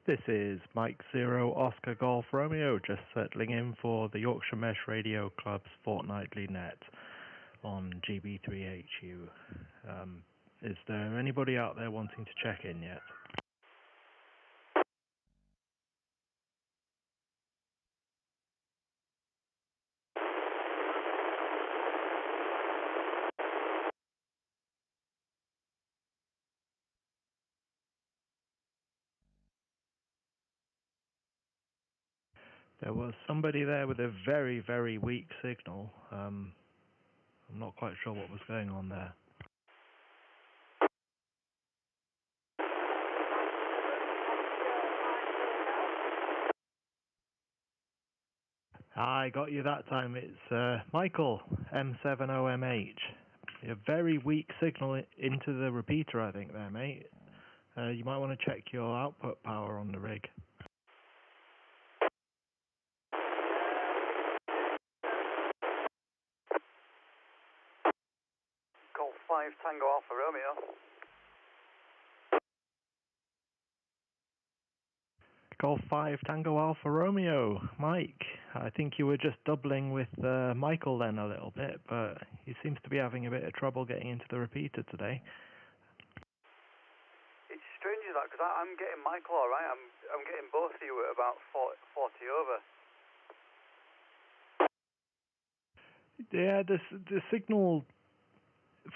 This is Mike Zero Oscar Golf Romeo, just settling in for the Yorkshire Mesh Radio Club's Fortnightly net on GB3HU. Is there anybody out there wanting to check in yet? There was somebody there with a very, very weak signal. I'm not quite sure what was going on there. I got you that time. It's Michael, M70MH. A very weak signal into the repeater, I think, there, mate. You might want to check your output power on the rig. Golf 5 Tango Alpha Romeo. Golf 5 Tango Alpha Romeo. Mike, I think you were just doubling with Michael then a little bit, but he seems to be having a bit of trouble getting into the repeater today. It's strange that, because I'm getting Michael alright, I'm getting both of you at about 40 over. Yeah, the signal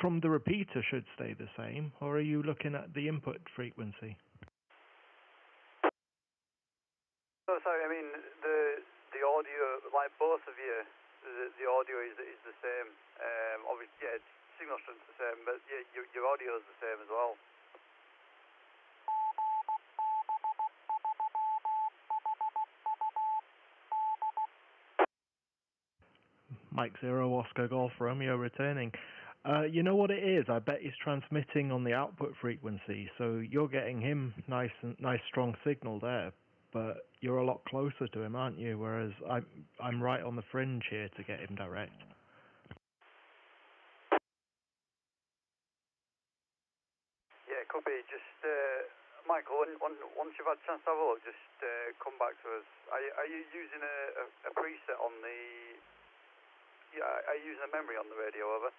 from the repeater should stay the same, or are you looking at the input frequency? Oh, sorry, I mean, the audio, like both of you, the audio is the same. Obviously, yeah, signal strength's the same, but yeah, your audio is the same as well. Mike Zero Oscar Golf Romeo returning. You know what it is? I bet he's transmitting on the output frequency, so you're getting him nice strong signal there, but you're a lot closer to him, aren't you? Whereas I'm right on the fringe here to get him direct. Yeah, it could be. Just Michael, once you've had a chance to have a look, just come back to us. Are you using a preset on the? Yeah, are you using a memory on the radio? Over.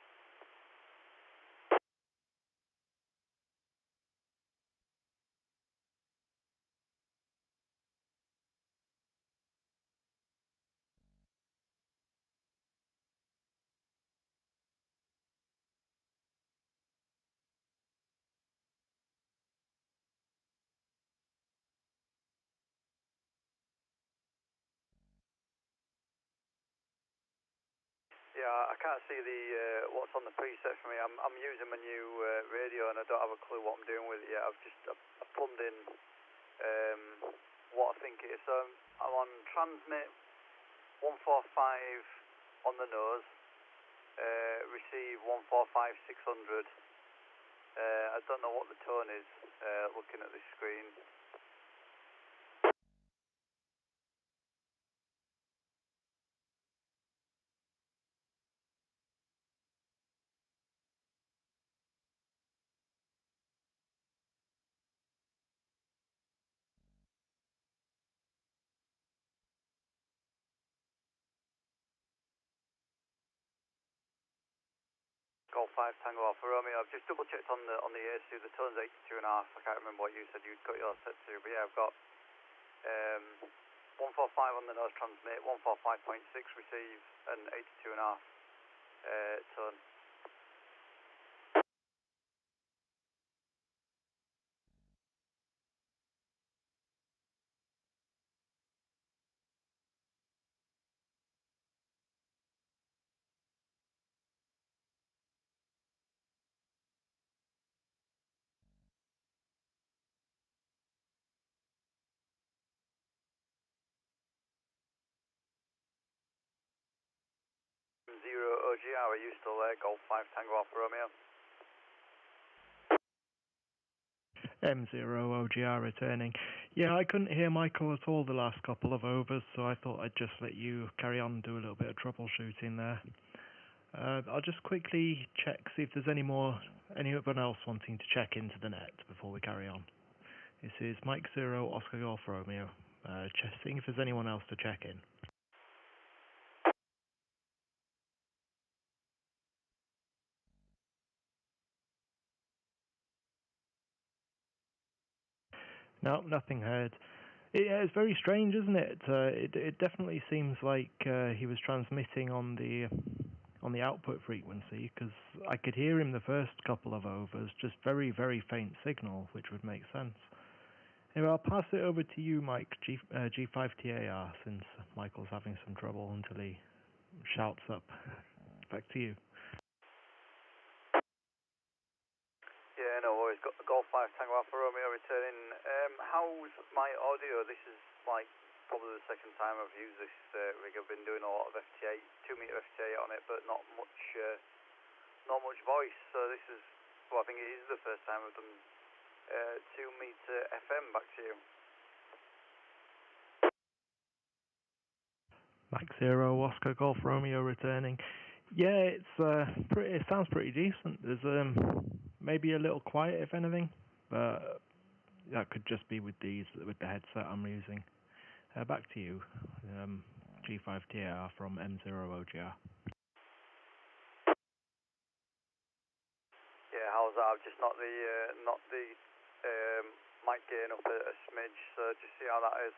Yeah, I can't see the what's on the preset for me. I'm using my new radio and I don't have a clue what I'm doing with it yet. I've plumbed in what I think it is. So I'm on transmit 145 on the nose, receive 145 600. I don't know what the tone is looking at this screen. Golf 5 Tango Alpha Romeo. I've just double checked on the AC. The tone's 82.5. I can't remember what you said you'd got yours set to, but yeah, I've got 145 on the nose transmit, 145.6 receive, and 82.5 tone. Zero OGR, are you still there? Golf 5 Tango Alpha Romeo. M0OGR returning. Yeah, I couldn't hear Michael at all the last couple of overs, so I thought I'd just let you carry on and do a little bit of troubleshooting there. I'll just quickly check, see if there's anyone else wanting to check into the net before we carry on. This is Mike Zero Oscar Golf Romeo. Seeing if there's anyone else to check in. No, nothing heard. It's very strange, isn't it? It definitely seems like he was transmitting on the output frequency, because I could hear him the first couple of overs, just very, very faint signal, which would make sense. Anyway, I'll pass it over to you, Mike, G5TAR, since Michael's having some trouble until he shouts up. Back to you. Yeah, no worries. Golf 5 Tango Alpha Romeo returning. How's my audio? This is like probably the second time I've used this rig. I've been doing a lot of FTA, 2-meter FTA on it, but not much voice. So this is, well, I think it is the first time I've done 2-meter FM. Back to you. Mike Zero Oscar Golf Romeo returning. Yeah, it sounds pretty decent. There's maybe a little quiet if anything, but that could just be with the headset I'm using. Back to you, G5TAR from M0OGR. Yeah, how's that? I've just knocked the mic gain up a smidge, so just see how that is.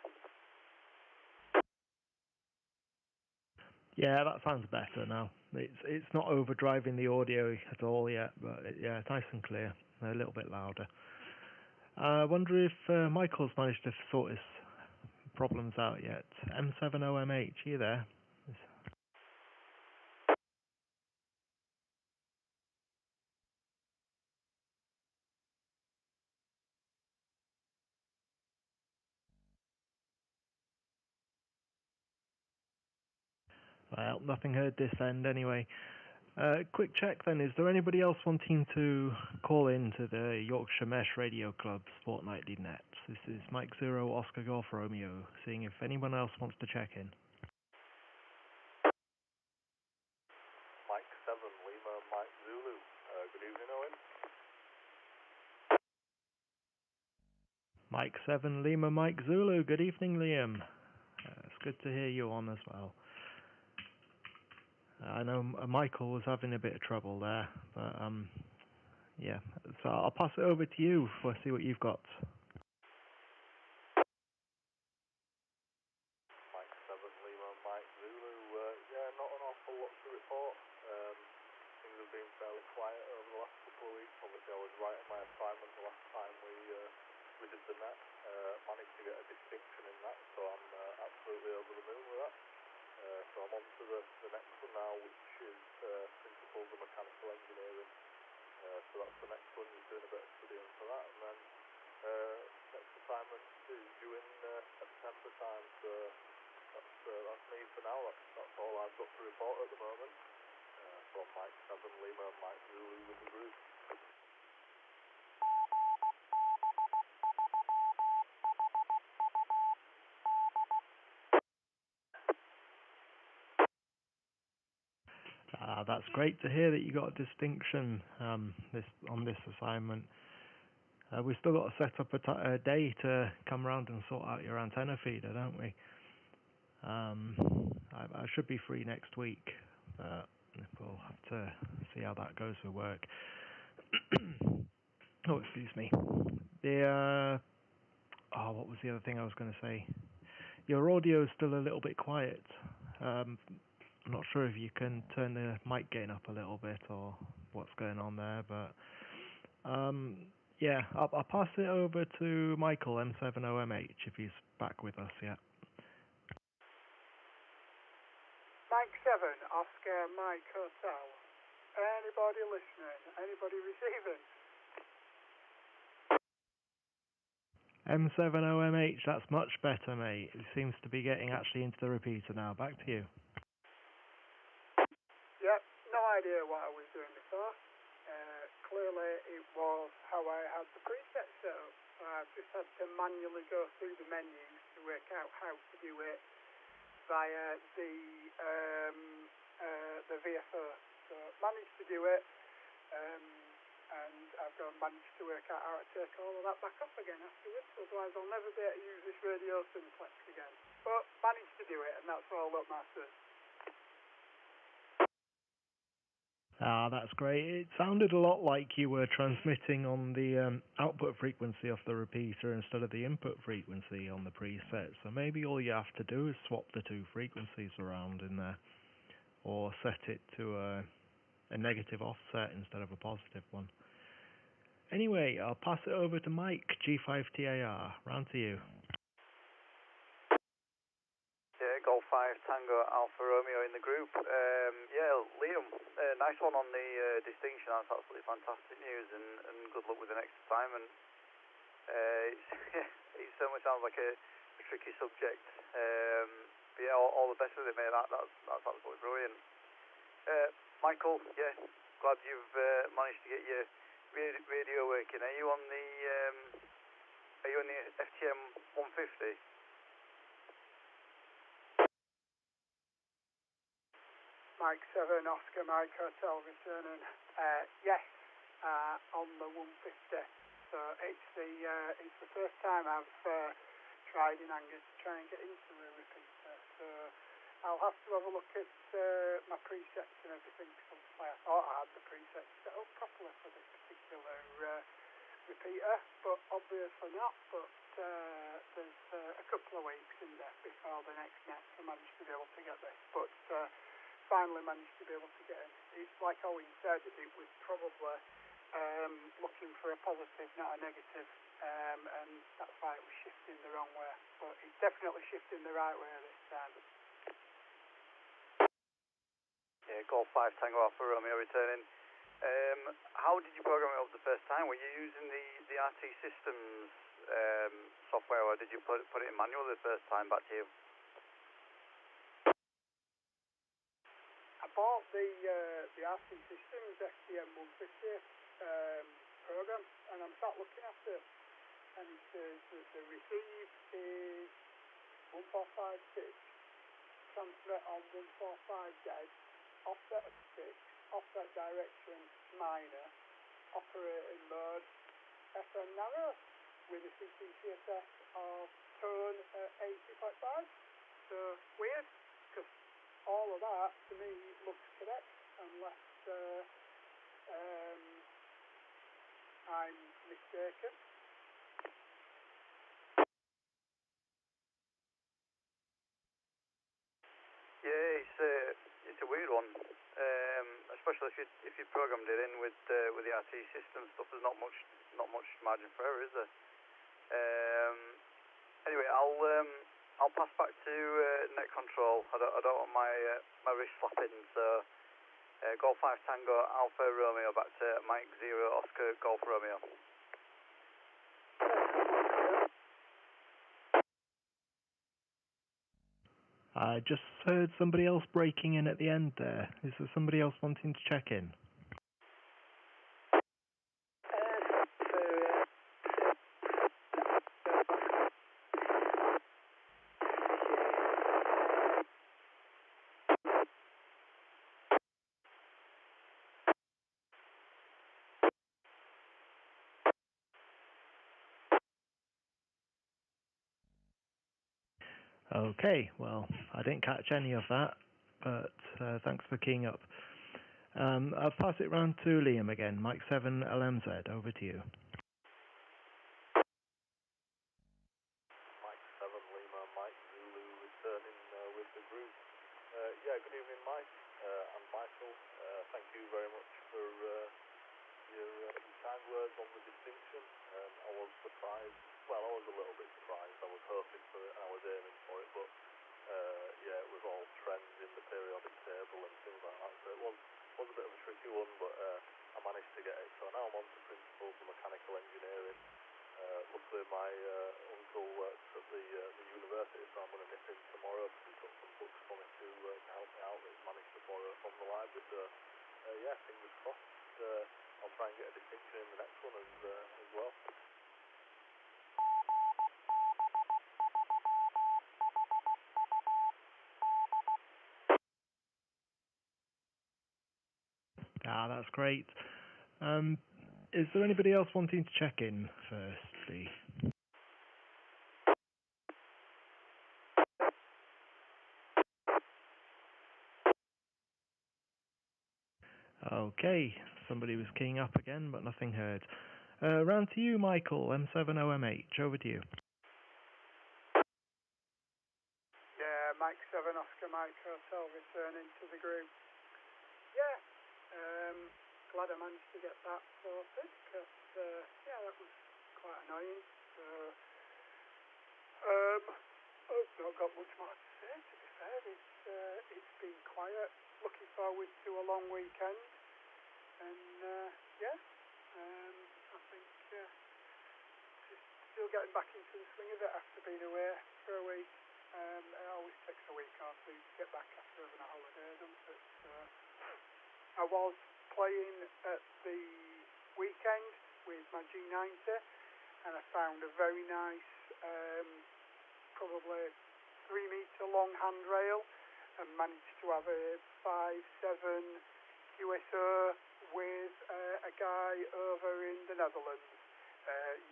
Yeah, that sounds better now. It's not overdriving the audio at all yet, but yeah, nice and clear. A little bit louder. I wonder if Michael's managed to sort his problems out yet. M70MH, are you there? Well, nothing heard this end anyway. Quick check then, is there anybody else wanting to call in to the Yorkshire Mesh Radio Club Fortnightly net? This is Mike Zero Oscar Golf Romeo, seeing if anyone else wants to check in. Mike 7 Lima Mike Zulu. Good evening, Owen. Mike 7 Lima Mike Zulu, good evening, Liam. It's good to hear you on as well. I know Michael was having a bit of trouble there, but yeah. So I'll pass it over to you for see what you've got. Mike 7 Lima Mike Zulu. Yeah, not an awful lot to report. Things have been fairly quiet over the last couple of weeks. Obviously, I was right on my assignment the last time we did the net. Managed to get a distinction in that, so I'm absolutely over the moon with that. So I'm on to the next one now, which is Principles of Mechanical Engineering. So that's the next one, just doing a bit of studying for that. And then next assignment is due in September time, so that's me for now. That's all I've got to report at the moment. From Mike 7 Lima and Mike Zulu with the group. That's great to hear that you got a distinction on this assignment. We've still got to set up a day to come around and sort out your antenna feeder, don't we? I should be free next week, but we'll have to see how that goes for work. Oh, excuse me. What was the other thing I was going to say? Your audio is still a little bit quiet. I'm not sure if you can turn the mic gain up a little bit or what's going on there, but yeah, I'll pass it over to Michael M70MH if he's back with us yet. Mike 7, Oscar Mike Hotel. Anybody listening? Anybody receiving? M70MH, that's much better, mate. It seems to be getting actually into the repeater now. Back to you. Yep, no idea what I was doing before. Clearly it was how I had the preset set up. I've just had to manually go through the menus to work out how to do it via the VFO. So managed to do it. and I've managed to work out how to take all of that back off again afterwards, otherwise I'll never be able to use this radio simplex again. But managed to do it, and that's all that matters. Ah, that's great. It sounded a lot like you were transmitting on the output frequency of the repeater instead of the input frequency on the preset. So maybe all you have to do is swap the two frequencies around in there, or set it to a negative offset instead of a positive one. Anyway, I'll pass it over to Mike, G5TAR. Round to you. Yeah, Golf 5 Tango Alpha Romeo in the group. Yeah, Liam, nice one on the distinction. That's absolutely fantastic news, and good luck with the next assignment. It certainly sounds like a tricky subject. But yeah, all the best with it, mate. That's absolutely brilliant. Michael, yeah, glad you've managed to get your radio working. Are you on the FTM 150? Mike 7, Oscar Mike Hotel returning. Yes, on the 150. So it's the first time I've tried in anger to try and get into a repeater. So I'll have to have a look at my presets and everything. Because I thought I had the presets set up properly for this particular repeater, but obviously not. But there's a couple of weeks in there before the next net to manage to be able to get this. But finally managed to be able to get in. It's like Owen said, it was probably looking for a positive, not a negative, and that's why it was shifting the wrong way. But it's definitely shifting the right way this time. Yeah, Golf 5 Tango Alpha Romeo returning. How did you program it up the first time? Were you using the RT Systems software, or did you put it in manual the first time back to you? I bought the RT Systems FTM 150 program, and I'm sat looking at it, and it says that the receive is 1456, transmit on 145Z, offset of 6, offset direction minor, operating mode FM narrow, with a CTCSS of tone at 80.5. So weird, because all of that to me looks correct, unless I'm mistaken. Yeah, it's a weird one, especially if you programmed it in with the RT system stuff. There's not much margin for error, is there? Anyway, I'll pass back to net control. I don't want my wrist flapping, so Golf 5 Tango Alpha Romeo back to Mike 0 Oscar Golf Romeo. I just heard somebody else breaking in at the end there. Is there somebody else wanting to check in? Okay, well, I didn't catch any of that, but thanks for keying up. I'll pass it round to Liam again. Mike 7 LMZ, over to you. Mike 7 Lima, Mike Zulu returning with the group. Yeah, good evening, Mike and Michael. Thank you very much for your kind words on the distinction. I was surprised. Well, I was a little bit surprised. I was hoping for it and I was aiming for it, but yeah, it was all trends in the periodic table and things like that. So it was a bit of a tricky one, but I managed to get it. So now I'm on to principles of mechanical engineering. Luckily, my uncle works at the university, so I'm going to nip in tomorrow because he's got some books for me to help me out that he's managed to borrow from the library. So yeah, fingers crossed. I'll try and get a distinction in the next one as well. Ah, that's great. Is there anybody else wanting to check in firstly? Okay, somebody was keying up again, but nothing heard. Round to you, Michael, M70MH, over to you. Yeah, Mike 7 Oscar Mike Hotel returning to the group. Yeah, glad I managed to get that sorted, because, yeah, that was quite annoying. So, I've not got much more to say, to be fair. It's been quiet. Looking forward to a long weekend. And, yeah, I think just still getting back into the swing of it after being away for a week. It always takes a week or two to get back after having a holiday, doesn't it? I was playing at the weekend with my G90, and I found a very nice, probably 3 metre long handrail, and managed to have a 5.7 QSO with a guy over in the Netherlands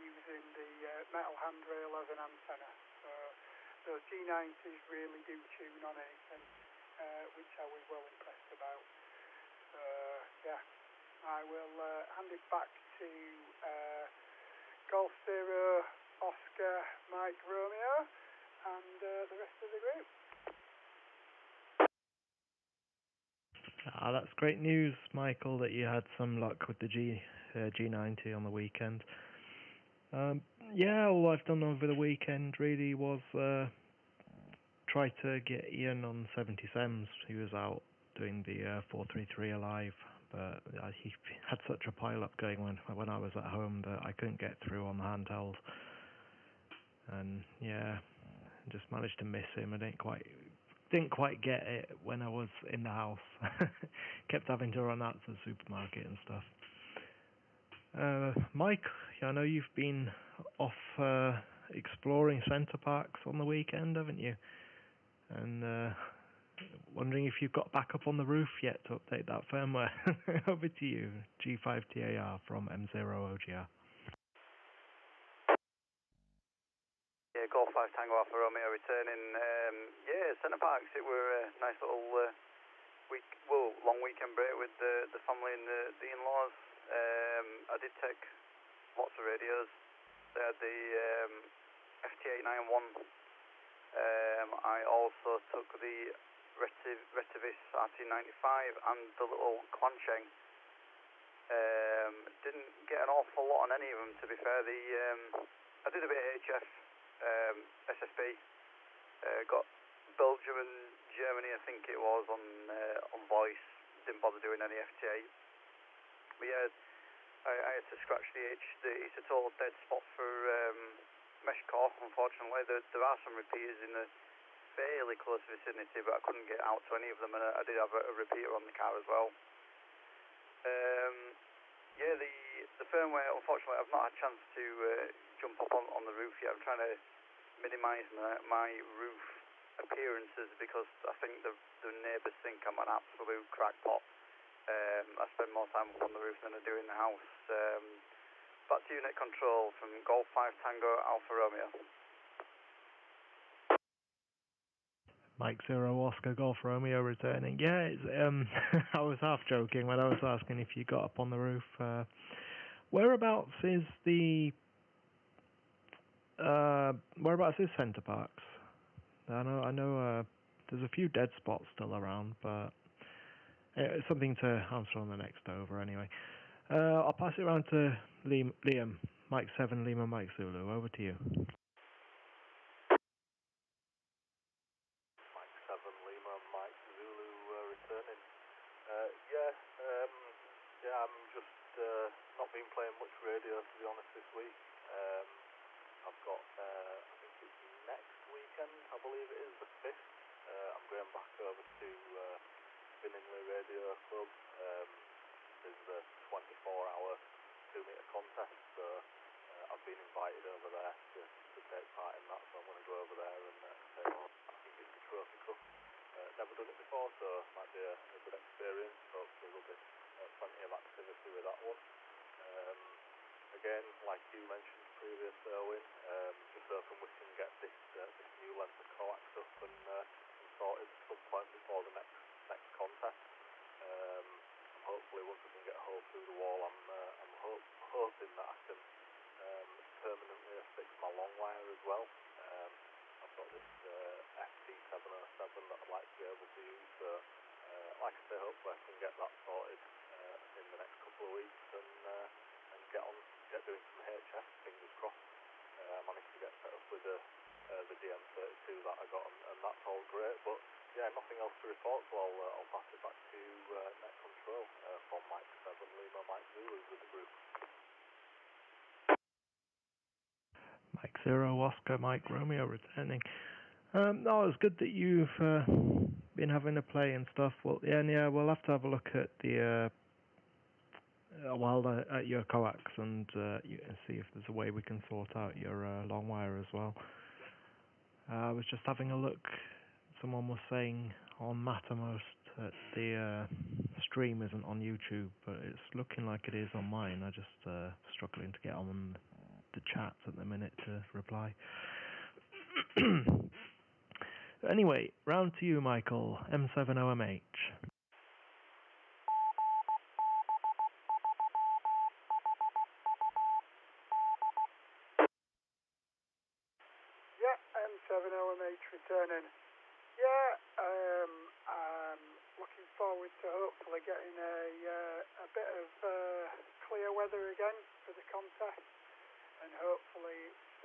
using the metal handrail as an antenna. So those G90s really do tune on anything, which I was well impressed about. So yeah, I will hand it back to Golf Zero Oscar Mike Romeo and the rest of the group. That's great news, Michael, that you had some luck with the G90 on the weekend. Yeah, all I've done over the weekend really was try to get Ian on 70SEMs. He was out doing the 433 Alive, but he had such a pile-up going when I was at home that I couldn't get through on the handheld. And yeah, just managed to miss him. I didn't quite get it when I was in the house. Kept having to run out to the supermarket and stuff. Mike, I know you've been off exploring centre parks on the weekend, haven't you? And wondering if you've got back up on the roof yet to update that firmware. Over to you, G3HU from M0OGR. Yeah, Golf 5 Tango Alpha Romeo returning. Yeah, Centre Parks, it were a nice little long weekend break with the family and the in-laws. I did take lots of radios. They had the FT891. I also took the Retivis RT95 and the little Quancheng. Didn't get an awful lot on any of them, to be fair. I did a bit of HF, SSB. Got Belgium and Germany, I think it was, on voice. Didn't bother doing any FT8. But yeah, I had to scratch it's a total dead spot for mesh core, unfortunately. There are some repeaters in the fairly close vicinity, but I couldn't get out to any of them, and I did have a repeater on the car as well. Yeah, the firmware, unfortunately, I've not had a chance to jump up on the roof yet. I'm trying to minimise my roof appearances because I think the neighbours think I'm an absolute crackpot. I spend more time up on the roof than I do in the house. Back to unit control from Golf 5 Tango Alpha Romeo. Mike 0 Oscar Golf Romeo returning. Yeah, I was half joking when I was asking if you got up on the roof. Whereabouts is Centre Parks? I know. There's a few dead spots still around, but it's something to answer on the next over anyway. I'll pass it around to Liam, Mike 7 Lima Mike Zulu. Over to you. Mike 7 Lima Mike Zulu returning. Yeah, I'm just not been playing much radio, to be honest, this week. I've got, I think it's next weekend, I believe it is, the 5th. I'm going back over to Fortnightly Radio Club. There's the 24-hour 2-metre contest, so I've been invited over there to take part in that, so I'm going to go over there and take on. I think it's the Trophy Cup. Never done it before, so it might be a good experience. Hopefully there'll be plenty of activity with that one. again, like you mentioned previous, Erwin, just hoping we can get this new length of coax up and sorted at some point before the next contest. Hopefully once I can get a hole through the wall, I'm hoping that I can permanently affix my long wire as well. I've got this FT707 that I'd like to be able to use, so like I say, hopefully I can get that sorted in the next couple of weeks and get doing some HS, fingers crossed. Managed to get set up with the DM32 that I got, and that's all great, but yeah, nothing else to report, so I'll pass it back to net control from Mike 7 Lima Mike Zulu with the group. Mike 0 Oscar Mike Romeo returning. No, it's good that you've been having a play and stuff. Well, yeah, we'll have to have a look at the at your coax and see if there's a way we can sort out your long wire as well. I was just having a look. Someone was saying on Mattermost that the stream isn't on YouTube, but it's looking like it is on mine. I just struggling to get on the chat at the minute to reply. Anyway, round to you, Michael, M70MH. Yeah, M70MH returning. Yeah, I'm looking forward to hopefully getting a bit of clear weather again for the contest, and hopefully it's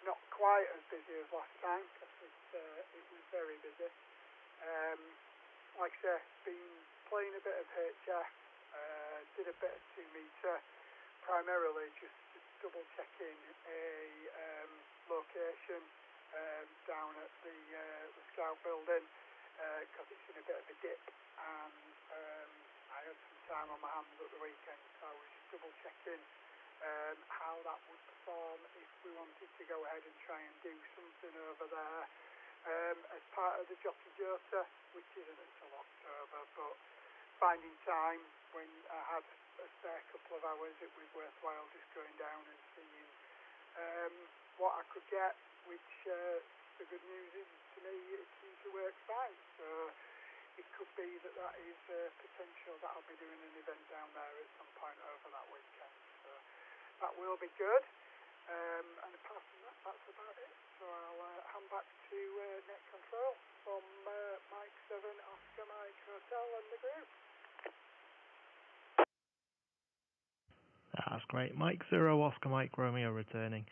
not quite as busy as last time, because it was very busy. Like I say, been playing a bit of HF, did a bit of 2 metre, primarily just double checking a location down at the scout building, because it's in a bit of a dip, and I had some time on my hands at the weekend, so I was just double checking how that would perform if we wanted to go ahead and try and do something over there as part of the Jockey Jota, which isn't until October, but finding time when I had a spare couple of hours, it was worthwhile just going down and seeing what I could get, which the good news is, to me, it seems to work fine, so it could be that is potential that I'll be doing an event down there at some point over that weekend, so that will be good. And apart from that, that's about it. So I'll hand back to net control from Mike 7 Oscar Mike Hotel and the group. That's great. Mike 0 Oscar Mike Romeo returning.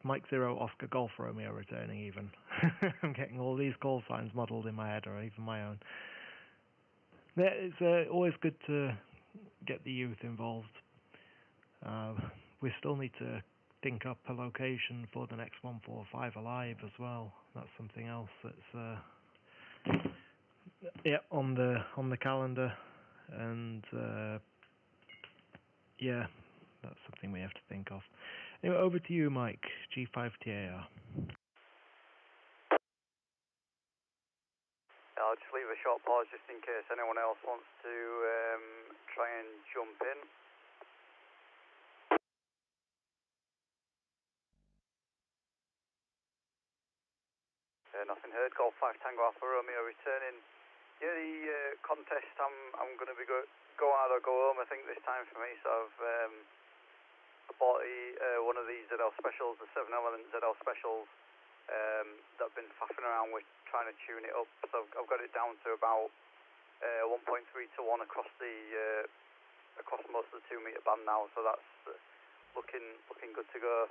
Mike 0 Oscar Golf Romeo returning even. I'm getting all these call signs modelled in my head, or even my own. Yeah, it's always good to get the youth involved. We still need to think up a location for the next 145 Alive as well. That's something else that's on the calendar, and yeah, that's something we have to think of. Anyway, over to you, Mike, G5TAR. I'll just leave a short pause just in case anyone else wants to try and jump in. Nothing heard. Golf 5 Tango Alpha Romeo returning. Yeah, the contest, I'm going to be go hard or go home, I think, this time for me. So I bought one of these ZL specials, the 7 element ZL specials, that I've been faffing around with trying to tune it up. So I've got it down to about 1.3 to 1 across most of the 2 metre band now. So that's looking good to go.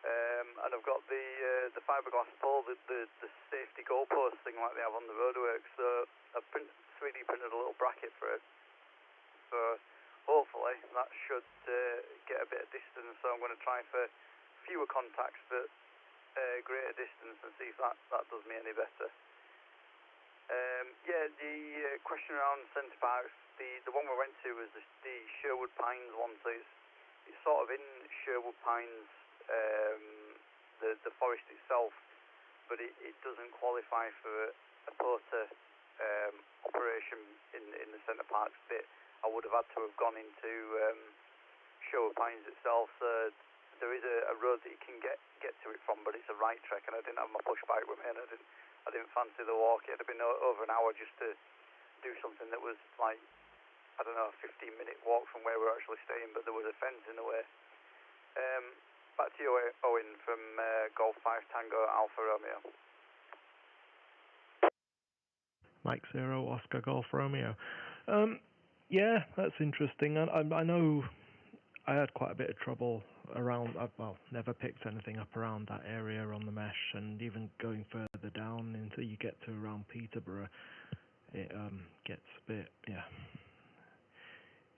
And I've got the fiberglass pole, the safety goalpost thing like they have on the roadworks. So I've 3D printed a little bracket for it. So hopefully that should get a bit of distance. So I'm going to try for fewer contacts but greater distance and see if that does me any better. Yeah, the question around Centre Parks, the one we went to was the Sherwood Pines one. So it's sort of in Sherwood Pines, the forest itself, but it doesn't qualify for a porter operation in the Centre Parks bit. I would have had to have gone into Shower Pines itself. There is a road that you can get to it from, but it's a right trek, and I didn't have my push bike with me, and I didn't fancy the walk. It had been over an hour just to do something that was like, I don't know, a 15-minute walk from where we're actually staying, but there was a fence in the way. Back to you, Owen, from Golf 5 Tango Alpha Romeo. Mike 0 Oscar Golf Romeo. Yeah, that's interesting. I know I had quite a bit of trouble around, well, never picked anything up around that area on the mesh, and even going further down until you get to around Peterborough, it gets a bit, yeah.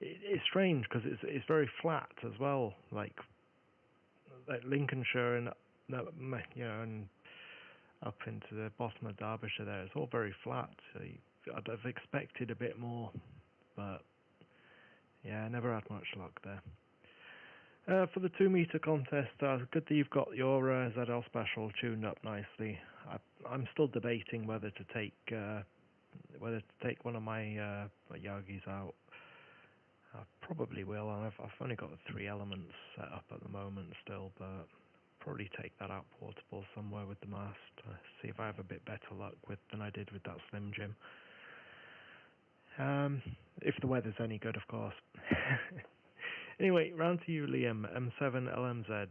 It's strange because it's very flat as well, like Lincolnshire and and up into the bottom of Derbyshire there. It's all very flat. So I'd have expected a bit more, but yeah, I never had much luck there. For the 2 metre contest, good that you've got your ZL Special tuned up nicely. I'm still debating whether to take one of my Yagis out. I probably will. I've only got the 3 elements set up at the moment still, but probably take that out portable somewhere with the mast. See if I have a bit better luck than I did with that Slim Jim. If the weather's any good, of course. Anyway, round to you, Liam, M7 LMZ.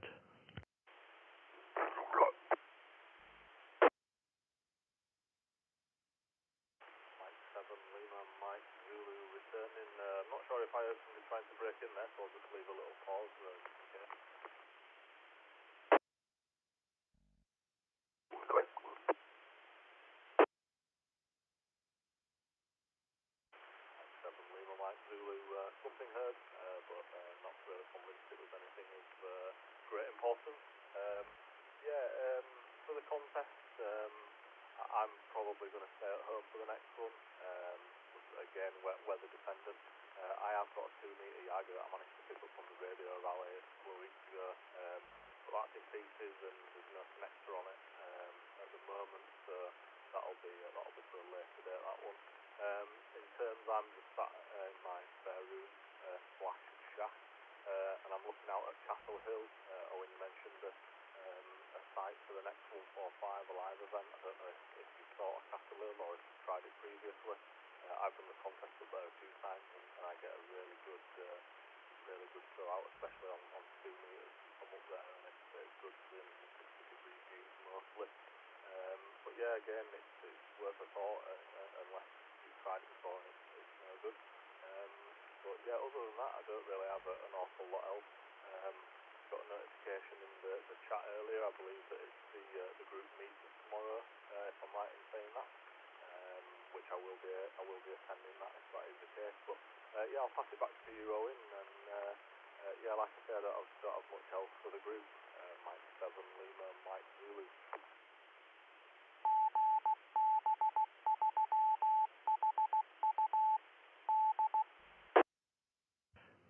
Mike Zulu returning. I'm not sure if I heard somebody trying to break in there, so I'll just leave a little pause. Okay. Mike Zulu, something heard, but not really convinced it was anything of great importance. For the contest, I'm probably going to stay at home for the next one. Again, weather dependent. I have got a 2 metre Yaga that I managed to pick up from the radio rally a couple of weeks ago, but that's in pieces and there's no connector on it at the moment, so that'll be for a later date, that one. In terms, I'm just sat in my spare room / shack, and I'm looking out at Castle Hill. Owen, you mentioned a site for the next 145 Alive event. I don't know if you've thought of Castle Hill or if you've tried it previously. I've done the contest up there a few times, and I get a really good throw out, especially on 2 metres. I'm up there and it's good in 60-degree views mostly. But yeah, again, it's worth a thought unless you've tried it before and it's no good. But yeah, other than that, I don't really have an awful lot else. Got a notification in the chat earlier. I believe that it's the group meeting tomorrow, if I'm right in saying that. Which I will be attending that if that is the case. But yeah, I'll pass it back to you, Owen. And yeah, like I said, I don't have much else for the group. Mike 7 Lima, Mike Zulu.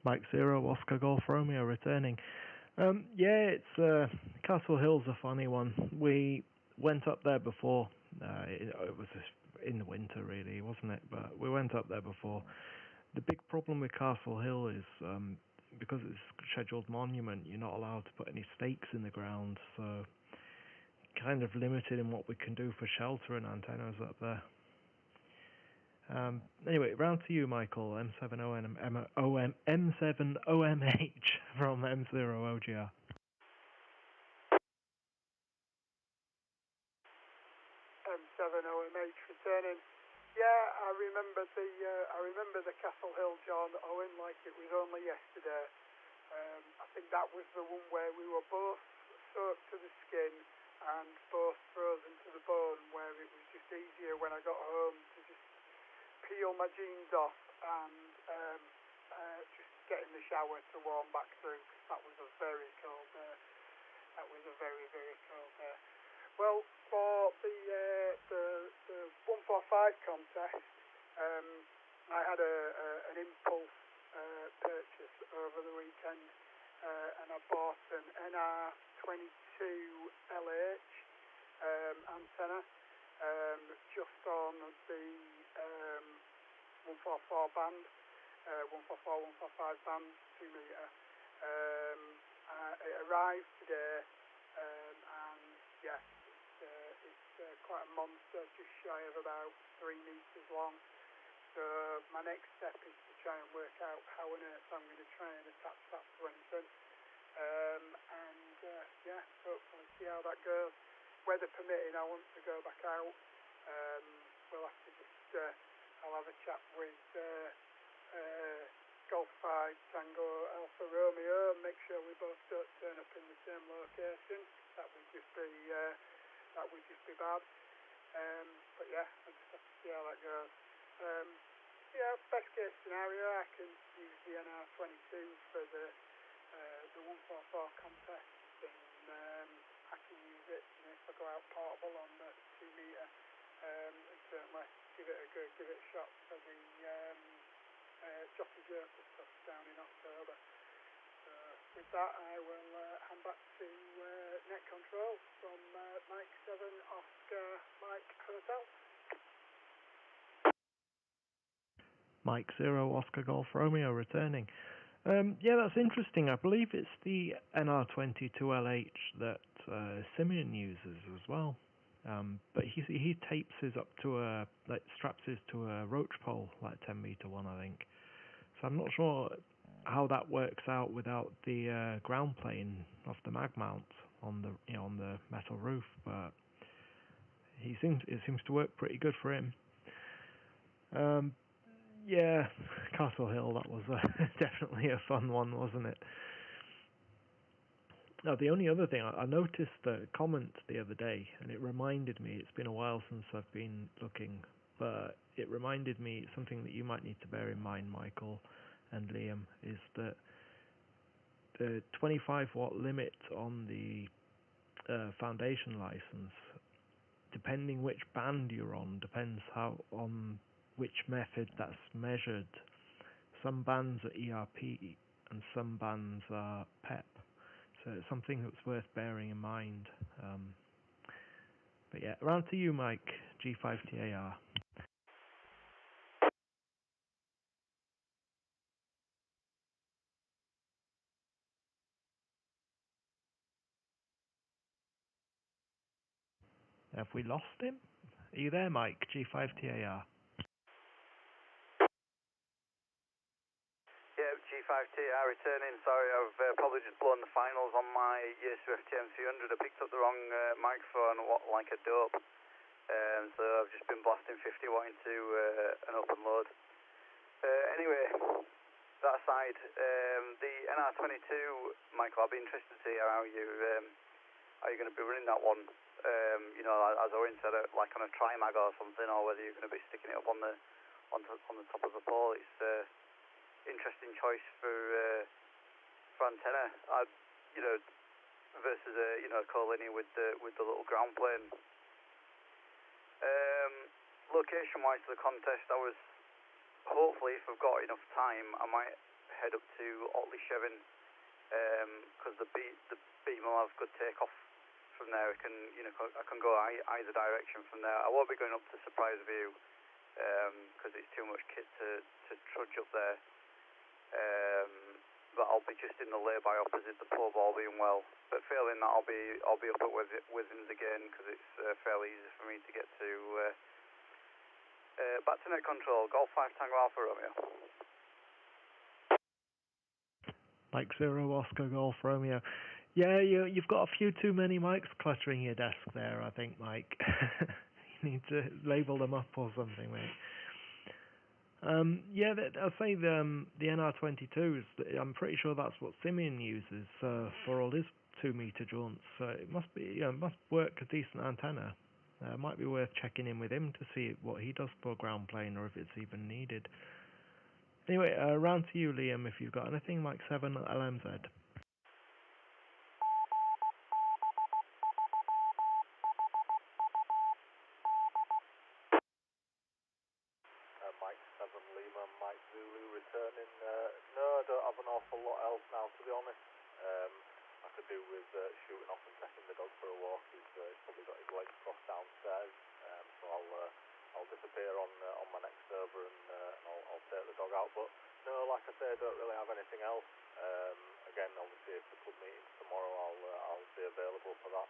Mike 0 Oscar Golf Romeo returning. Yeah, it's Castle Hill's a funny one. We went up there before. It was in the winter, really, wasn't it? But we went up there before. The big problem with Castle Hill is because it's a scheduled monument, you're not allowed to put any stakes in the ground, so kind of limited in what we can do for shelter and antennas up there. Anyway, round to you, Michael, M7OMH from M0OGR. M7OMH returning. Yeah, I remember the Castle Hill, John, Owen, like it was only yesterday. I think that was the one where we were both soaked to the skin and both frozen to the bone, where it was just easier when I got home to just peel my jeans off and just get in the shower to warm back through, because that was a very cold day. That was a very, very cold day. Well, for the 145 contest, I had an impulse purchase over the weekend, and I bought an NR22 LH antenna just on the 144 band. 144, 145 bands, 2 metre. It arrived today, and yes, it's quite a monster, just shy of about 3 metres long. So my next step is to try and work out how on earth I'm going to try and attach that to anything. Yeah, hopefully see how that goes. Weather permitting, I want to go back out. We'll have to just, I'll have a chat with Golf 5 Tango Alpha Romeo and make sure we both don't turn up in the same location. That would just be bad. But yeah, I'll just have to see how that goes. Yeah, best case scenario, I can use the NR22 for the 144 contest, and I can use it, if I go out portable on the 2 metre, and certainly give it a shot for the Jockey Joker stuff down in October. So with that, I will hand back to net control from Mike 7 Oscar Mike Hotel. Mike 0 Oscar Golf Romeo returning. Yeah, that's interesting. I believe it's the NR22LH that Simeon uses as well. But he tapes his up to straps his to a roach pole, like 10 metre one, I think. So I'm not sure how that works out without the ground plane off the mag mount on the on the metal roof, but it seems to work pretty good for him. Yeah, Castle Hill, that was definitely a fun one, wasn't it? Now, the only other thing, I noticed a comment the other day, and it reminded me, it's been a while since I've been looking, but it reminded me something that you might need to bear in mind, Michael and Liam, is that the 25 watt limit on the foundation license, depending which band you're on, depends on which method that's measured. Some bands are ERP and some bands are PEP, so it's something that's worth bearing in mind. But yeah, around to you, Mike, G5TAR. Have we lost him? Are you there, Mike, G5TAR? Yeah, G5TR returning. Sorry, I've probably just blown the finals on my Yorkshire FTM 300. I picked up the wrong microphone, like a dope. So I've just been blasting 50 watt into an open load. Anyway, that aside, the NR22, Michael, I'll be interested to see how you're going to be running that one. As Owen said, like on a tri-mag or something, or whether you're going to be sticking it up on the top of the pole. It's interesting choice for antenna, versus a co-linear with the little ground plane. Location-wise to the contest, I was hopefully, if I've got enough time, I might head up to Otley Shevin, because the beam will have good takeoff from there. I can go either direction from there. I won't be going up to Surprise View because it's too much kit to trudge up there. But I'll be just in the lay-by opposite the pole ball being well. But failing that, I'll be up at Withens again because it's fairly easy for me to get to. Back to net control. Golf 5 Tango Alpha Romeo. Mike 0 Oscar Golf Romeo. Yeah, you've got a few too many mics cluttering your desk there, I think, Mike. You need to label them up or something, mate. Yeah, I'll say the NR22s. I'm pretty sure that's what Simeon uses for all his 2 metre jaunts. So it must work a decent antenna. Might be worth checking in with him to see what he does for ground plane or if it's even needed. Anyway, round to you, Liam, if you've got anything. Mike 7 LMZ. Mike 7 Lima, Mike Zulu returning. No, I don't have an awful lot else now, to be honest. I could do with shooting off and taking the dog for a walk. He's probably got his legs crossed downstairs, so I'll disappear on my next server and I'll take the dog out. But No, like I say, I don't really have anything else. Again, obviously, if the club meeting's tomorrow, I'll be available for that.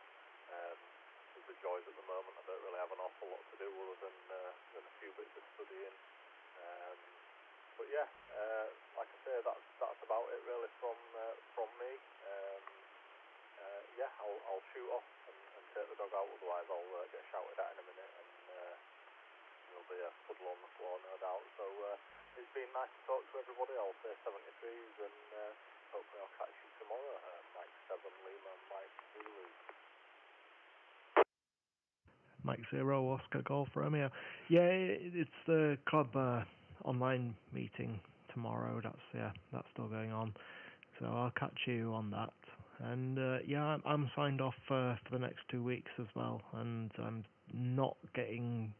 With the joys at the moment, I don't really have an awful lot to do other than a few bits of studying. But yeah, like I say, that's about it really from me. Yeah, I'll shoot off and take the dog out. Otherwise, I'll get shouted at in a minute, and there'll be a puddle on the floor, no doubt. So it's been nice to talk to everybody. I'll say 73s, and hopefully I'll catch you tomorrow. Mike 7 Lima, Mike Zulu. Mike 0 Oscar Golf Romeo. Yeah, it's the club online meeting tomorrow. That's still going on. So I'll catch you on that. And yeah, I'm signed off for the next 2 weeks as well, and I'm not getting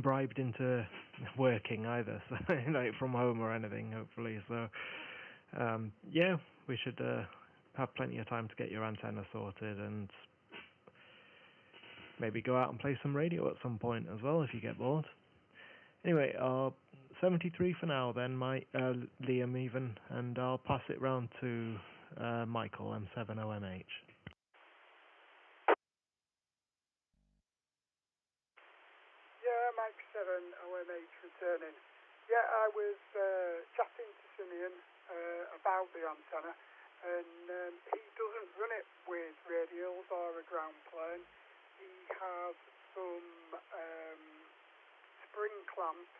bribed into working either, so like from home or anything, hopefully. So yeah, we should have plenty of time to get your antenna sorted and maybe go out and play some radio at some point as well if you get bored. Anyway, 73 for now then, Liam even, and I'll pass it round to Michael, M7OMH. Yeah, Mike 7OMH returning. Yeah, I was chatting to Simeon about the antenna, and he doesn't run it with radials or a ground plane. He has some spring clamps,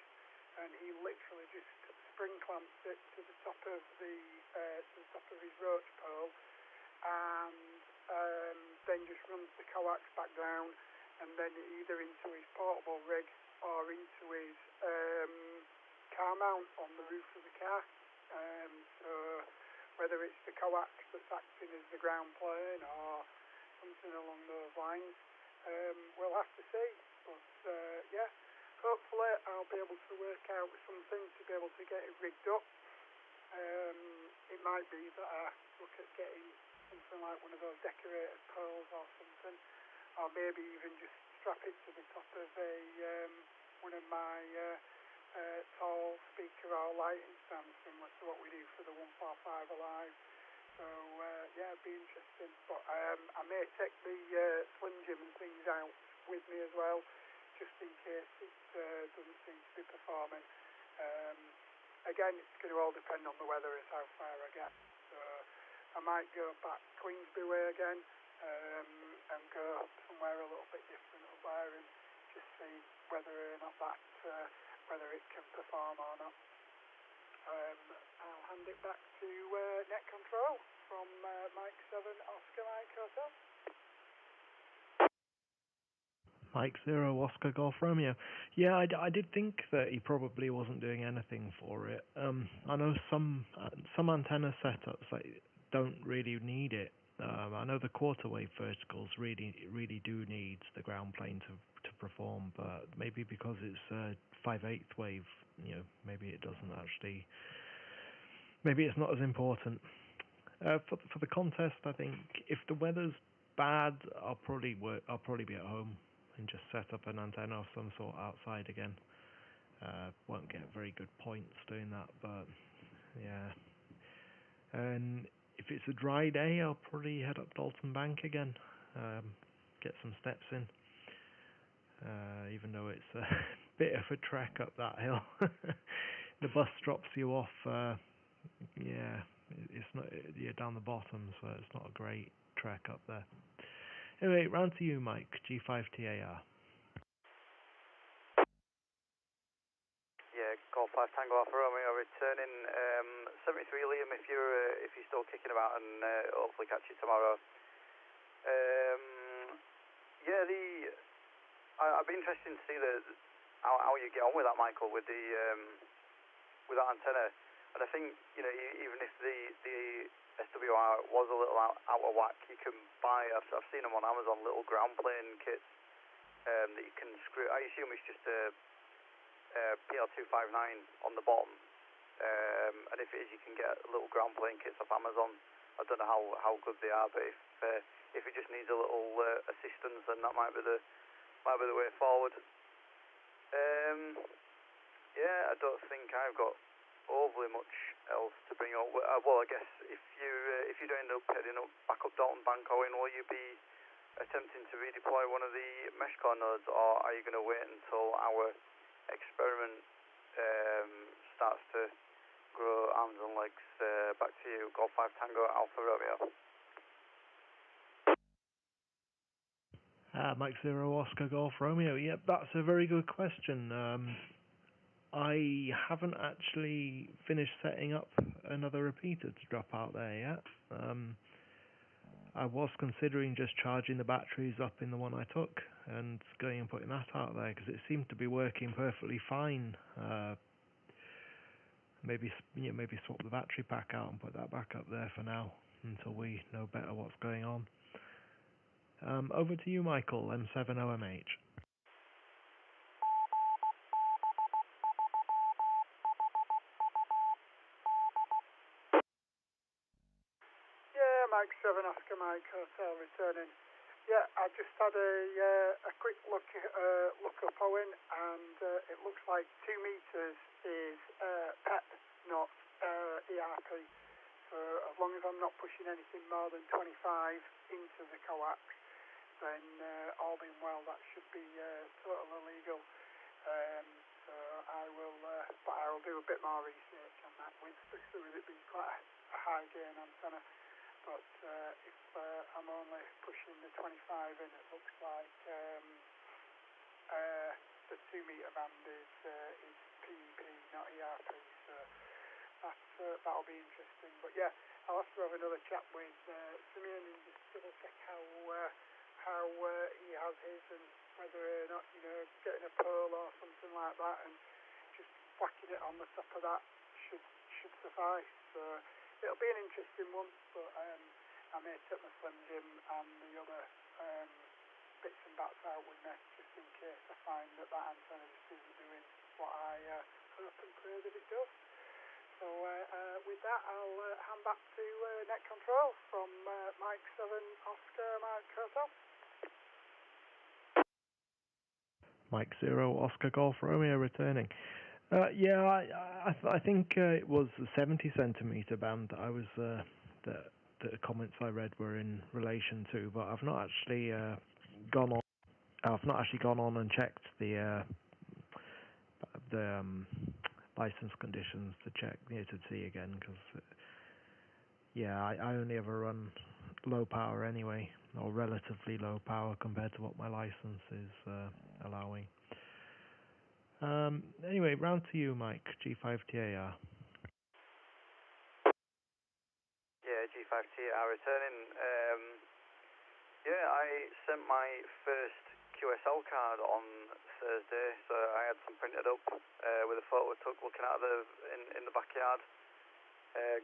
and he literally just spring clamps it to the top of his roach pole, and then just runs the coax back down, and then either into his portable rig or into his car mount on the roof of the car. So whether it's the coax that's acting as the ground plane or something along those lines, we'll have to see. But yeah, hopefully I'll be able to work out something to be able to get it rigged up. It might be that I look at getting something like one of those decorated poles or something, or maybe even just strap it to the top of one of my tall speaker or lighting stands, similar to what we do for the 145 Alive. So yeah, it'd be interesting. But I may take the Slim Jim and things out with me as well, just in case it doesn't seem to be performing. Again, it's going to all depend on the weather as how far I get. So I might go back Queensby way again, and go somewhere a little bit different up there and just see whether or not whether it can perform or not. I'll hand it back to net control from Mike 7 Oscar Mike Hotel. Mike 0 Oscar Golf Romeo. Yeah, I did think that he probably wasn't doing anything for it. I know some antenna setups don't really need it. I know the quarter wave verticals really do need the ground plane to perform, but maybe because it's 5/8 wave, maybe it doesn't actually. Maybe it's not as important. For the contest, I think if the weather's bad, I'll probably be at home and just set up an antenna of some sort outside again. Won't get very good points doing that, but yeah. And if it's a dry day, I'll probably head up Dalton Bank again, get some steps in. Even though it's a bit of a trek up that hill. The bus drops you off. Yeah, it's not. You're down the bottom, so it's not a great trek up there. Anyway, round to you, Mike. G5TAR. Yeah, Golf 5 Tango Alpha Romeo returning. 73 Liam, if you're still kicking about, and hopefully catch you tomorrow. Yeah, I'd be interested to see how you get on with that, Michael, with that antenna. And I think, even if the SWR was a little out of whack, you can buy. I've seen them on Amazon, little ground plane kits that you can screw. I assume it's just a PL259 on the bottom, and if it is, you can get little ground plane kits off Amazon. I don't know how good they are, but if it just needs a little assistance, then that might be the way forward. Yeah, I don't think I've got overly much else to bring up. Well, I guess if you don't end up heading back up Dalton Bank, Owen, will you be attempting to redeploy one of the mesh core nodes, or are you going to wait until our experiment starts to grow arms and legs? Back to you, Golf 5 Tango Alpha Romeo. Mike Zero Oscar Golf Romeo. Yep, that's a very good question. I haven't actually finished setting up another repeater to drop out there yet. I was considering just charging the batteries up in the one I took and going and putting that out there because it seemed to be working perfectly fine. Maybe swap the battery pack out and put that back up there for now until we know better what's going on. Over to you, Michael, M70MH. Yeah, Mike 7 Oscar Mike Hotel returning. Yeah, I just had a quick look up, Owen, and it looks like 2 meters is PEP, not ERP. So as long as I'm not pushing anything more than 25 into the coax, then all being well, that should be totally legal. So I will, but I will do a bit more research on that, especially with it being quite a high gain antenna. But if I'm only pushing the 25 in, it looks like the 2 meter band is PEP, not ERP. So that'll be interesting. But yeah, I'll have to have another chat with Simeon and just double check how he has his and whether or not, getting a pearl or something like that and just whacking it on the top of that should suffice. So it'll be an interesting one, but I may take my Slim Jim and the other bits and bats out with me just in case I find that antenna just isn't doing what I hope and pray that it does. So with that, I'll hand back to net control from Mike 7 Oscar Mike Hotel. Mike 0 Oscar Golf Romeo returning. I think it was the 70 centimeter band that I was the comments I read were in relation to, but I've not actually gone on. I've not actually gone on and checked the license conditions to check to see again because I only ever run low power anyway, or relatively low power compared to what my license is allowing. Anyway, round to you, Mike, G5TAR. Yeah, G5TAR returning. I sent my first QSL card on Thursday, so I had some printed up with a photo I took looking at in the backyard.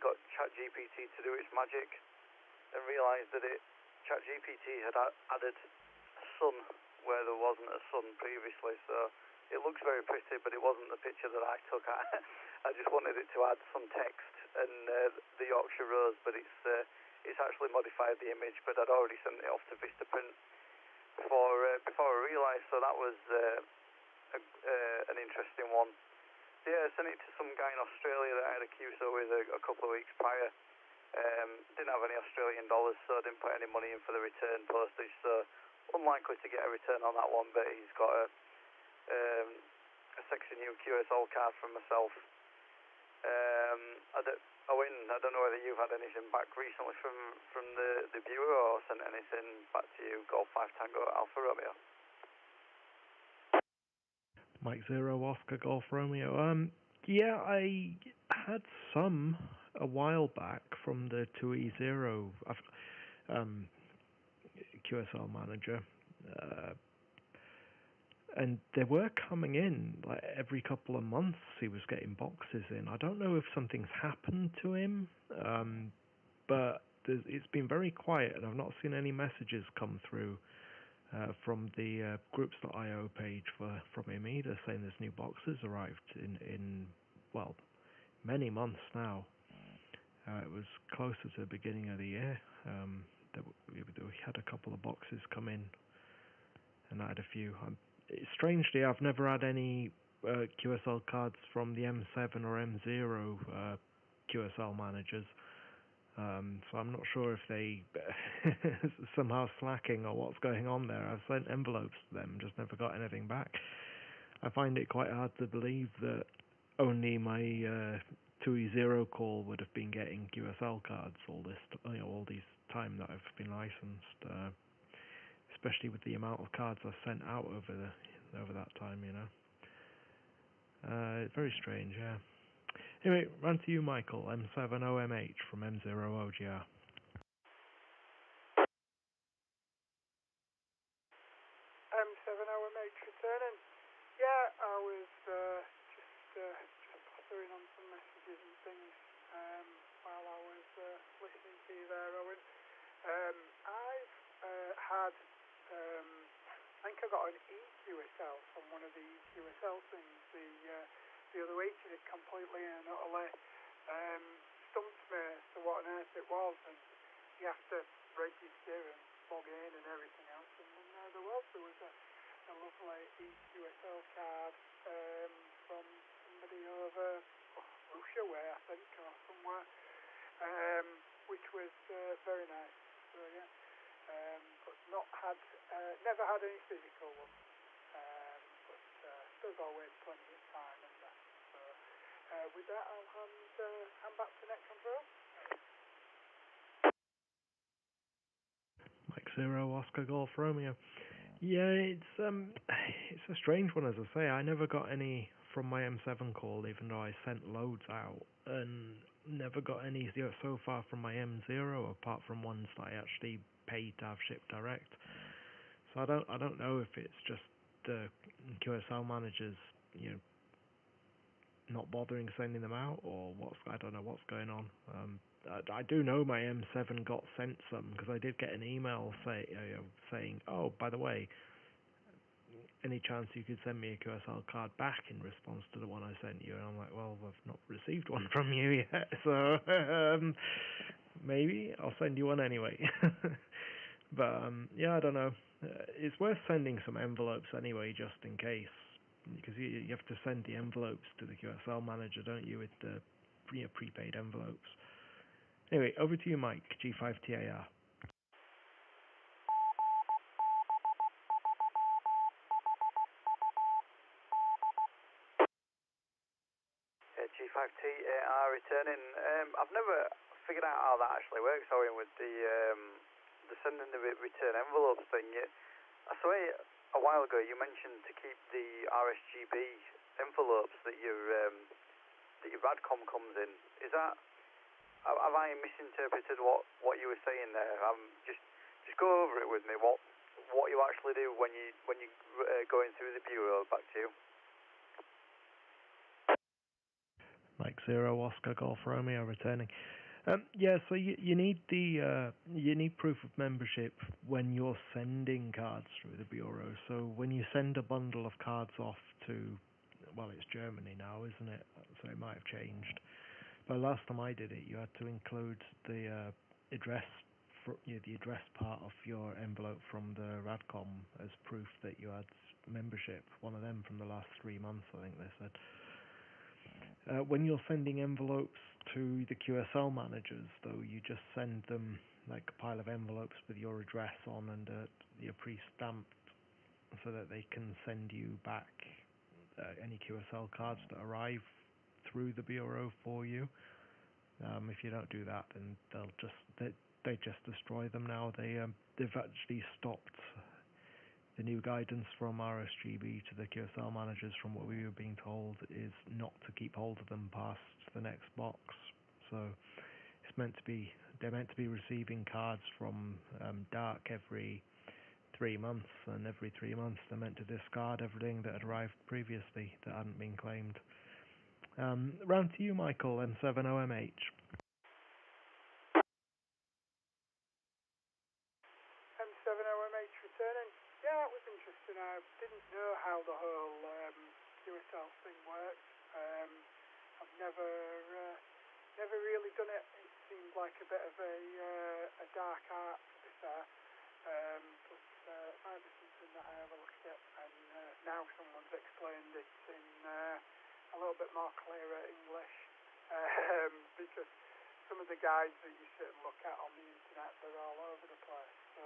Got ChatGPT to do its magic and realised that ChatGPT had added a sun where there wasn't a sun previously, so it looks very pretty, but it wasn't the picture that I took. I just wanted it to add some text and the Yorkshire Rose, but it's actually modified the image, but I'd already sent it off to Vistaprint before I realised, so that was an interesting one. Yeah, I sent it to some guy in Australia that I had a QSO with a couple of weeks prior. Didn't have any Australian dollars, so I didn't put any money in for the return postage, so unlikely to get a return on that one, but he's got a sexy new QSL card from myself. Owen, I don't know whether you've had anything back recently from the viewer or sent anything back to you, Golf 5 Tango Alpha Romeo. Mike 0 Oscar Golf Romeo. I had some a while back from the 2E0 QSL manager, and they were coming in like every couple of months. He was getting boxes in. I don't know if something's happened to him, but it's been very quiet, and I've not seen any messages come through from the groups.io page from him either, saying there's new boxes arrived in many months now. It was closer to the beginning of the year that we had a couple of boxes come in, and I had a few. Strangely, I've never had any QSL cards from the M7 or M0 QSL managers. So I'm not sure if they somehow slacking or what's going on there. I've sent envelopes to them, just never got anything back. I find it quite hard to believe that only my 2E0 call would have been getting QSL cards all these time that I've been licensed. Especially with the amount of cards I've sent out over that time, you know. Very strange, yeah. Anyway, round to you, Michael, M7OMH from M0OGR. M7OMH returning. Yeah, I was just pottering on some messages and things while I was listening to you there, Owen. I've had, I think I got an EQSL from one of the EQSL things the other week, and it completely and utterly stumped me as to what on earth it was, and you have to register and log in and everything else, and then there was a lovely EQSL card from somebody over Russia way, I think, or somewhere, which was very nice. So yeah, but never had any physical one. But there's always plenty of time in that. So with that, I'll hand back to Net Control. Mike 0 Oscar Golf Romeo. Yeah, it's a strange one, as I say. I never got any from my M7 call, even though I sent loads out, and never got any so far from my M0, apart from ones that I actually paid to have shipped direct. So I don't know if it's just the QSL managers, you know, not bothering sending them out, or I don't know what's going on. I do know my M7 got sent some, because I did get an email saying, oh, by the way, any chance you could send me a QSL card back in response to the one I sent you? And I'm like, well, I've not received one from you yet, so maybe I'll send you one anyway. But yeah, I don't know. It's worth sending some envelopes anyway, just in case, because you have to send the envelopes to the QSL manager, don't you, with the prepaid envelopes. Anyway, over to you, Mike, G5TAR. G5TAR returning. I've never figured out how that actually works, Owen, with the sending the return envelopes thing. I saw it a while ago. You mentioned to keep the RSGB envelopes that your Radcom comes in. Is that? Have I misinterpreted what you were saying there? Just go over it with me. What you actually do when you going through the bureau. Back to you. Mike 0 Oscar Golf Romeo returning. Yeah, so you need you need proof of membership when you're sending cards through the bureau. So when you send a bundle of cards off to, well, it's Germany now, isn't it? So it might have changed. But last time I did it, you had to include the address, the address part of your envelope from the Radcom as proof that you had membership. One of them from the last 3 months, I think they said. When you're sending envelopes to the QSL managers, though, you just send them like a pile of envelopes with your address on and you're pre-stamped, so that they can send you back any QSL cards that arrive through the bureau for you. If you don't do that, then they just destroy them now. They've actually stopped. The new guidance from RSGB to the QSL managers, from what we were being told, is not to keep hold of them past the next box. So they're meant to be receiving cards from Dark every 3 months, and every 3 months they're meant to discard everything that had arrived previously that hadn't been claimed. Round to you, Michael, M7OMH. M7OMH returning. Yeah, it was interesting. I didn't know how the whole QSL thing works. I've never really done it. It seemed like a bit of a dark art, to be fair. But it might be something that I have a look at, and now someone's explained it in a little bit more clearer English, because some of the guides that you sit and look at on the internet, they're all over the place. So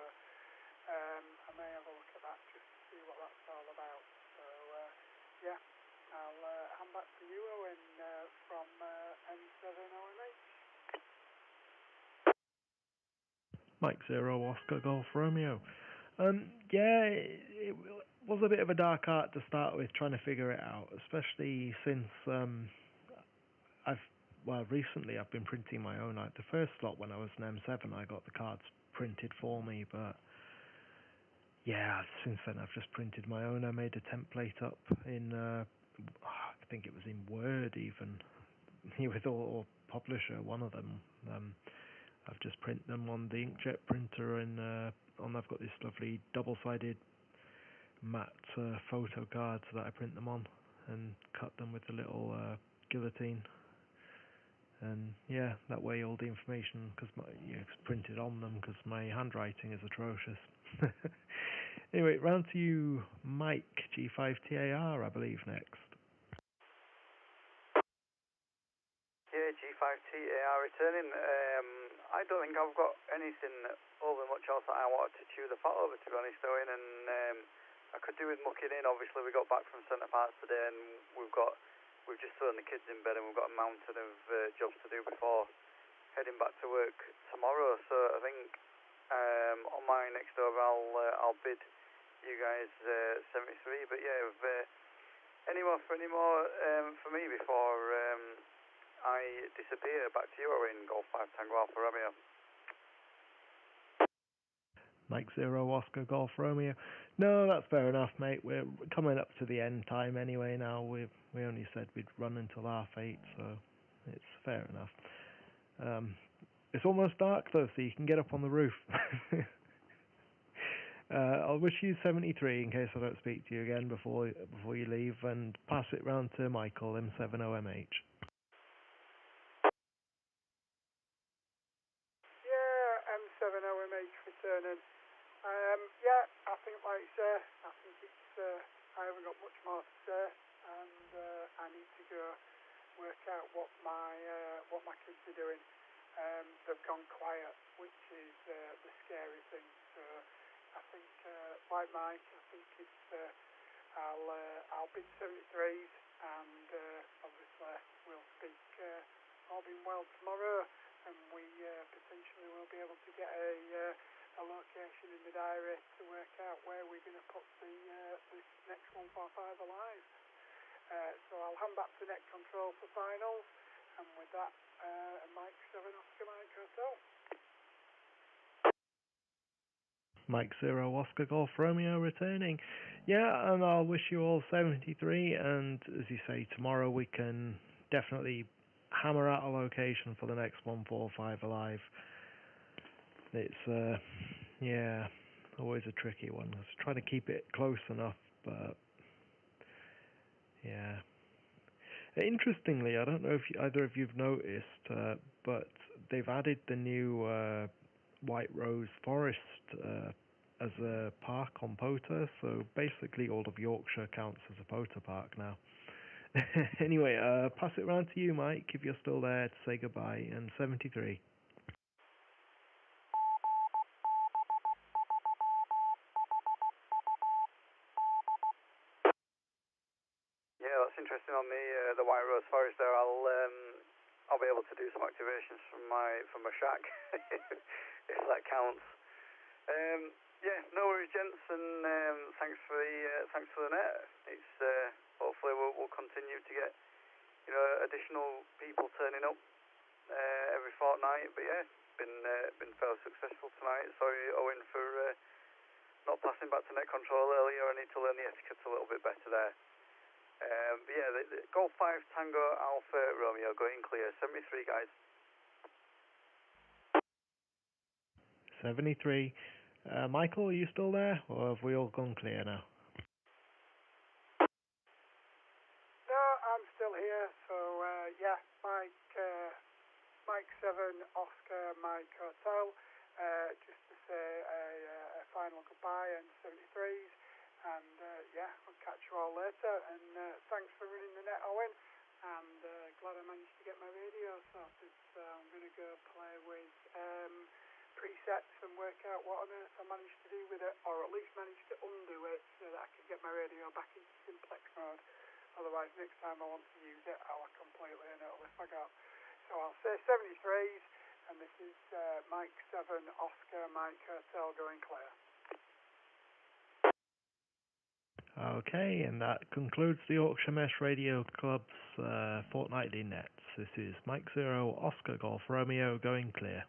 I may have a look at that just to see what that's all about. So yeah, I'll hand back to you, Owen, from M7OMH. Mike Zero Oscar Golf Romeo. Yeah, it was a bit of a dark art to start with, trying to figure it out, especially since recently I've been printing my own. Like the first slot when I was an M7, I got the cards printed for me, but yeah, since then I've just printed my own. I made a template up in, I think it was in Word even, with or Publisher, one of them. I've just printed them on the inkjet printer, and I've got this lovely double-sided matte photo cards that I print them on, and cut them with a little guillotine. And yeah, that way all the information, because it's printed on them, because my handwriting is atrocious. Anyway, round to you, Mike, G5TAR, I believe, next. Yeah, G5TAR returning. I don't think I've got anything overly much else that I wanted to chew the fat over, to be honest, Owen, and I could do with mucking in. Obviously, we got back from Centre Parks today, and we've just thrown the kids in bed, and we've got a mountain of jobs to do before heading back to work tomorrow. So I think on my next over, I'll bid you guys 73. But yeah, if any more for me before I disappear, back to you, Owen. Golf 5 Tango Alpha Romeo. Mike Zero Oscar Golf Romeo. No, that's fair enough, mate. We're coming up to the end time anyway now. We only said we'd run until 8:30, so it's fair enough. It's almost dark though, so you can get up on the roof. I'll wish you 73 in case I don't speak to you again before you leave, and pass it round to Michael, M7OMH. Yeah, M7OMH returning. Yeah, I think, like you say, I think it's, I haven't got much more to say, and I need to go work out what my kids are doing. They've gone quiet, which is the scary thing. So I think, like Mike, I think it's I'll bid 73s, and obviously we'll speak all being well tomorrow, and we potentially will be able to get a location in the diary to work out where we're going to put the next 145 alive. So I'll hand back to net control for finals, and with that, Mike 7 Oscar Mike Hotel. Mike Zero Oscar Golf Romeo returning. Yeah, and I'll wish you all 73, and as you say, tomorrow we can definitely hammer out a location for the next 145 alive. It's yeah, always a tricky one. I was trying to keep it close enough, but yeah. Interestingly, I don't know if either of you've noticed, but they've added the new White Rose Forest as a park on Pota, so basically all of Yorkshire counts as a Pota park now. Anyway, pass it round to you, Mike, if you're still there, to say goodbye, and 73. Yeah, that's interesting on the White Rose Forest there. I'll be able to do some activations from my shack if that counts. Yeah, no worries, gents, and thanks for the net. It's hopefully we'll continue to get additional people turning up every fortnight. But yeah, been fairly successful tonight. Sorry, Owen, for not passing back to net control earlier. I need to learn the etiquette a little bit better there. But yeah, the Golf 5 Tango Alpha Romeo going clear. 73, guys. 73. Michael, are you still there, or have we all gone clear now? No, I'm still here. So yeah, Mike 7 Oscar Mike Hotel. Just to say a final goodbye and 73s. And yeah, I'll catch you all later. And thanks for running the net, Owen. And glad I managed to get my radio sorted. So I'm going to go play with presets and work out what on earth I managed to do with it, or at least manage to undo it so that I can get my radio back into simplex mode. Otherwise, next time I want to use it, I'll completely and utterly forgot. So I'll say 73s, and this is Mike 7, Oscar, Mike Hotel going clear. Okay, and that concludes the Yorkshire Mesh Radio Club's fortnightly nets. This is Mike 0, Oscar Golf Romeo going clear.